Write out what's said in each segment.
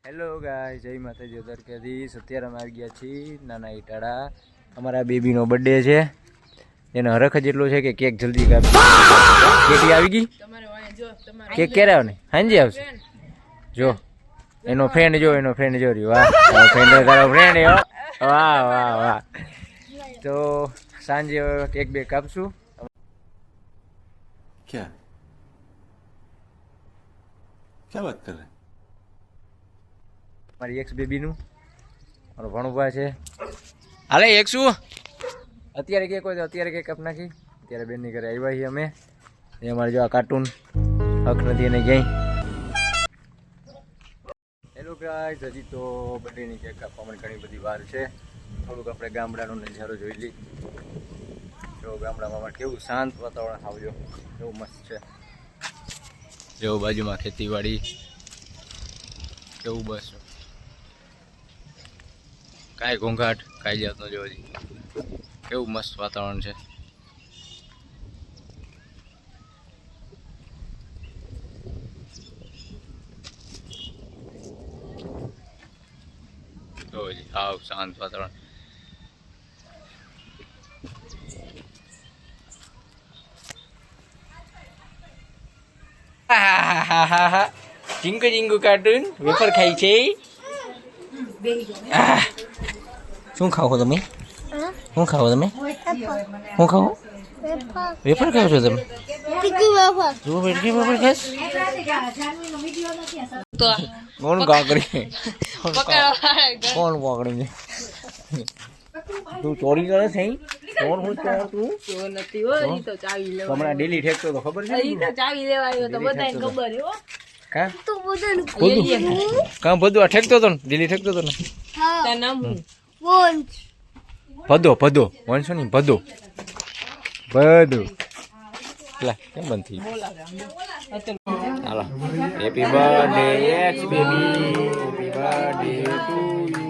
Hello ગાય, જય માતાજી દ્વારકાધીશ. અત્યારે અમે આવી ગયા છીએ નાના ઈટાળા. અમારા બેબીનો બર્થડે છે, એનો હરખ જ એટલો છે કે કેક જલ્દી કાપી. કેટી આવી ગઈ. કેક ક્યારે આવે ને? હાંજે આવશે. જો એનો ફ્રેન્ડ જો રહ્યો. વાહ ફ્રેન્ડ, તારો ફ્રેન્ડ. વાહ વાહ વાહ. તો સાંજે કેક બે કાપશું. क्या क्या बात कर रहे हैं? મારી એક્સ બેબીનું મારો ભણુભા છે. હાલે એક શું અત્યારે કેક હોય તો અત્યારે કેક કાપ નાખી. અત્યારે બેનની ઘરે આવ્યા છીએ અમે. એ અમારે જો આ કાર્ટૂન હક નથી એને ક્યાંય. હેલો ગાઈઝ, હજી તો બર્થડેની કેક કાપવામાં ઘણી બધી વાર છે. થોડુંક આપણે ગામડાનો નજારો જોઈ લઈ. જો ગામડામાં કેવું શાંત વાતાવરણ આવજો, એવું મસ્ત છે. જો બાજુમાં ખેતીવાડી કેવું, બસ કાંઈ ઘોંઘાટ કાંઈ જાતનો જો હજી કેવું મસ્ત વાતાવરણ છે. જો હજી હાવ શાંત વાતાવરણ. ચીંકુ ચીંકુ કાર્ટૂન વેફર ખાય છે. શું ખાઓ તમે? શું ખાઓ તમે? શું ખાઓ? વેફર ખાઓ છો તમે? વેફર ખાસ? કોણ કાકડી? કોણ કાકડી? તું ચોરી કરે છે? કોણ હું તું? હમણાં ડેલી ઠેકતો તો ખબર છે? ચાવી લેવા આવ્યો તો બધાને ખબર હો. કા બધું આ ઠેકતો હતો ને, ડેલી ઠેકતો હતો ને. ભદો વંશો ની ભદો પેલા કેમ બંધ થઈ ગયું? હાલો, happy birthday ex baby, happy birthday to you.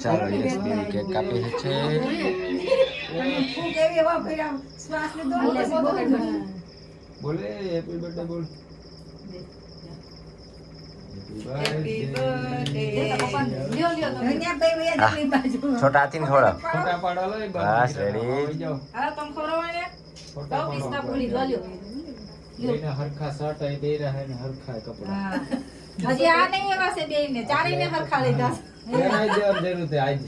ચાલો યસ બેબી કેક કાપી છે. બોલે હેપી બર્થડે બોલ. छोटा हाथी ने थोड़ा बस रेडी. हरखा शर्ट दे रहा है ना, हरखा कपड़ा હજી આ નહીં એવા છે બે ને ચારે ને હરખા લીધા. જરૂર છે આજ.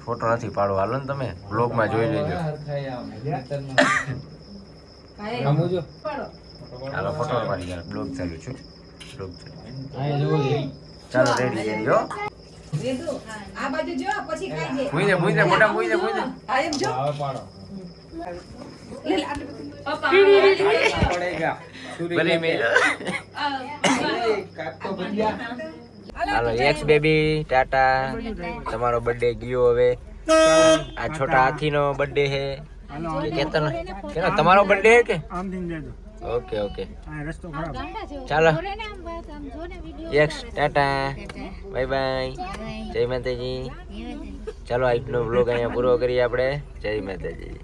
ફોટો નથી પાડો, હાલો ને તમે બ્લોગ માં જોઈ લેજો. હાલો ફોટો પાડી ગયા, બ્લોગ ચાલુ છે. ચાલો રેડી હો. આ બાજુ જો પછી ખાઈ જે. ભૂઈ દે મોટા ભૂઈ દે. આ એમ જો પાડો પડેગા ભલે મે. હાલો એક્સ બેબી ટાટા, તમારો બર્થડે ગયો હવે. આ છોટા હાથી નો બર્થડે હે કે કેતન કેનો તમારો બર્થડે હે કે? ઓકે ઓકે ચાલો એક્સ ટાટા બાય બાય, જય માતાજી. ચાલો આજનો વ્લોગ અહીંયા પૂરો કરીએ આપણે. જય માતાજી.